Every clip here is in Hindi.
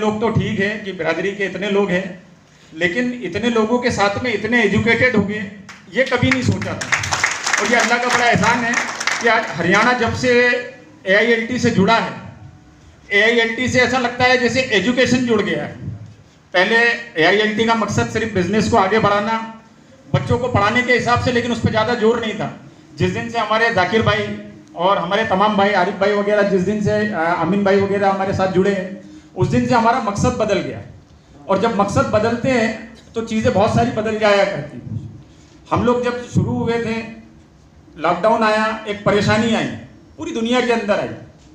लोग तो ठीक है कि बिरादरी के इतने लोग हैं, लेकिन इतने लोगों के साथ में इतने एजुकेटेड हो गए, ये कभी नहीं सोचा था। और ये अल्लाह का बड़ा एहसान है कि आज हरियाणा जब से AILT से जुड़ा है, AILT से ऐसा लगता है जैसे एजुकेशन जुड़ गया है। पहले AILT का मकसद सिर्फ बिजनेस को आगे बढ़ाना, बच्चों को पढ़ाने के हिसाब से, लेकिन उस पर ज़्यादा जोर नहीं था। जिस दिन से हमारे जाकिर भाई और हमारे तमाम भाई, आरिफ भाई वगैरह, जिस दिन से अमीन भाई वगैरह हमारे साथ जुड़े हैं, उस दिन से हमारा मकसद बदल गया। और जब मकसद बदलते हैं तो चीज़ें बहुत सारी बदल जाया करती। हम लोग जब शुरू हुए थे, लॉकडाउन आया, एक परेशानी आई, पूरी दुनिया के अंदर आई।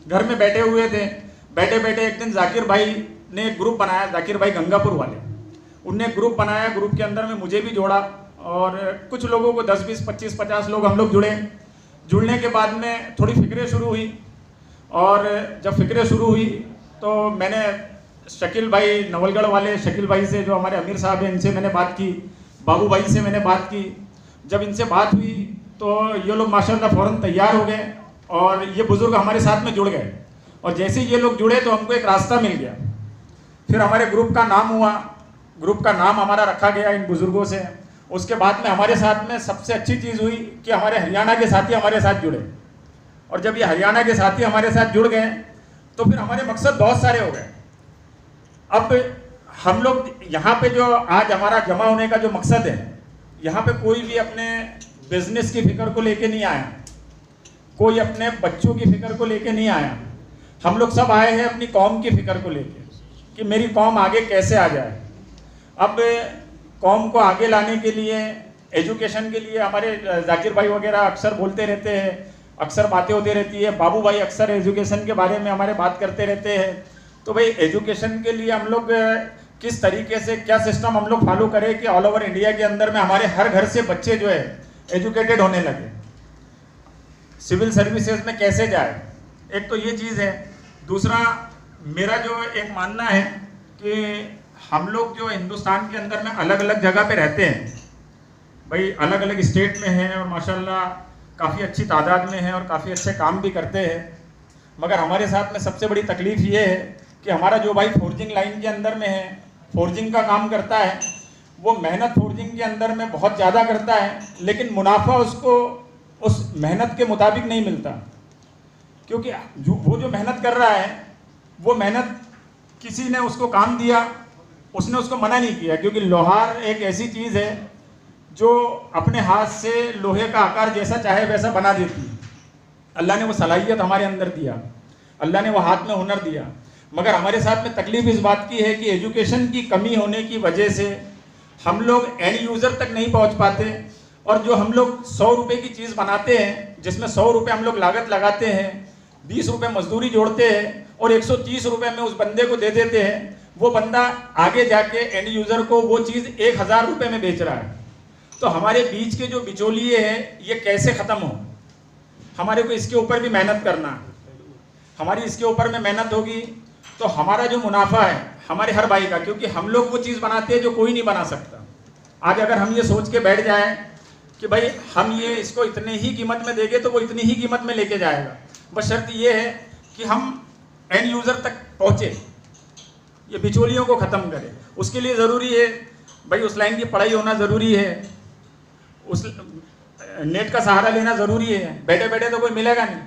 घर में बैठे हुए थे, बैठे बैठे एक दिन जाकिर भाई ने एक ग्रुप बनाया, जाकिर भाई गंगापुर वाले, उनने एक ग्रुप बनाया। ग्रुप के अंदर में मुझे भी जोड़ा और कुछ लोगों को 10, 20, 25, 50 लोग हम लोग जुड़े। जुड़ने के बाद में थोड़ी फिक्रें शुरू हुई, और जब फिक्रें शुरू हुई तो मैंने शकील भाई नवलगढ़ वाले, शकील भाई से जो हमारे अमीर साहब हैं, इनसे मैंने बात की, बाबू भाई से मैंने बात की। जब इनसे बात हुई तो ये लोग माशाल्लाह फ़ौरन तैयार हो गए और ये बुज़ुर्ग हमारे साथ में जुड़ गए। और जैसे ही ये लोग जुड़े तो हमको एक रास्ता मिल गया। फिर हमारे ग्रुप का नाम हुआ, ग्रुप का नाम हमारा रखा गया इन बुज़ुर्गों से। उसके बाद में हमारे साथ में सबसे अच्छी चीज़ हुई कि हमारे हरियाणा के साथी हमारे साथ जुड़े। और जब ये हरियाणा के साथी हमारे साथ जुड़ गए तो फिर हमारे मकसद बहुत सारे हो गए। अब हम लोग यहाँ पे जो आज हमारा जमा होने का जो मकसद है, यहाँ पे कोई भी अपने बिजनेस की फिक्र को लेके नहीं आया, कोई अपने बच्चों की फिक्र को लेके नहीं आया। हम लोग सब आए हैं अपनी कौम की फिक्र को लेके कि मेरी कौम आगे कैसे आ जाए। अब कौम को आगे लाने के लिए, एजुकेशन के लिए हमारे जाकिर भाई वगैरह अक्सर बोलते रहते हैं, अक्सर बातें होती रहती है। बाबू भाई अक्सर एजुकेशन के बारे में हमारे बात करते रहते हैं। तो भाई एजुकेशन के लिए हम लोग किस तरीके से, क्या सिस्टम हम लोग फॉलो करें कि ऑल ओवर इंडिया के अंदर में हमारे हर घर से बच्चे जो है एजुकेटेड होने लगे, सिविल सर्विसेज में कैसे जाए। एक तो ये चीज़ है। दूसरा, मेरा जो एक मानना है कि हम लोग जो हिंदुस्तान के अंदर में अलग अलग जगह पे रहते हैं, भाई अलग अलग स्टेट में हैं और माशाल्लाह काफ़ी अच्छी तादाद में हैं और काफ़ी अच्छे काम भी करते हैं। मगर हमारे साथ में सबसे बड़ी तकलीफ़ ये है कि हमारा जो भाई फोर्जिंग लाइन के अंदर में है, फोर्जिंग का काम करता है, वो मेहनत फोर्जिंग के अंदर में बहुत ज़्यादा करता है, लेकिन मुनाफा उसको उस मेहनत के मुताबिक नहीं मिलता। क्योंकि वो जो मेहनत कर रहा है, वो मेहनत किसी ने उसको काम दिया, उसने उसको मना नहीं किया। क्योंकि लोहार एक ऐसी चीज़ है जो अपने हाथ से लोहे का आकार जैसा चाहे वैसा बना देती है। अल्लाह ने वो सलाहियत हमारे अंदर दिया, अल्लाह ने वो हाथ में हुनर दिया। मगर हमारे साथ में तकलीफ इस बात की है कि एजुकेशन की कमी होने की वजह से हम लोग एंड यूज़र तक नहीं पहुंच पाते। और जो हम लोग 100 रुपये की चीज़ बनाते हैं, जिसमें 100 रुपये हम लोग लागत लगाते हैं, 20 रुपये मजदूरी जोड़ते हैं और 130 रुपये में उस बंदे को दे देते हैं, वो बंदा आगे जाके एंड यूज़र को वो चीज़ 1000 रुपये में बेच रहा है। तो हमारे बीच के जो बिचौलिए हैं, ये कैसे ख़त्म हो? हमारे को इसके ऊपर भी मेहनत करना है। हमारी इसके ऊपर में मेहनत होगी तो हमारा जो मुनाफा है हमारे हर भाई का, क्योंकि हम लोग वो चीज़ बनाते हैं जो कोई नहीं बना सकता। आज अगर हम ये सोच के बैठ जाएं कि भाई हम ये इसको इतने ही कीमत में देंगे तो वो इतनी ही कीमत में लेके जाएगा, बस शर्त ये है कि हम एंड यूज़र तक पहुँचे, ये बिचौलियों को ख़त्म करें। उसके लिए ज़रूरी है भाई उस लाइन की पढ़ाई होना ज़रूरी है, उस नेट का सहारा लेना ज़रूरी है। बैठे बैठे तो कोई मिलेगा नहीं,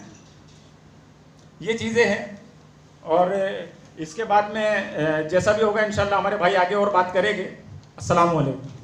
ये चीज़ें हैं। और इसके बाद में जैसा भी होगा इंशाल्लाह हमारे भाई आगे और बात करेंगे। अस्सलाम वालेकुम।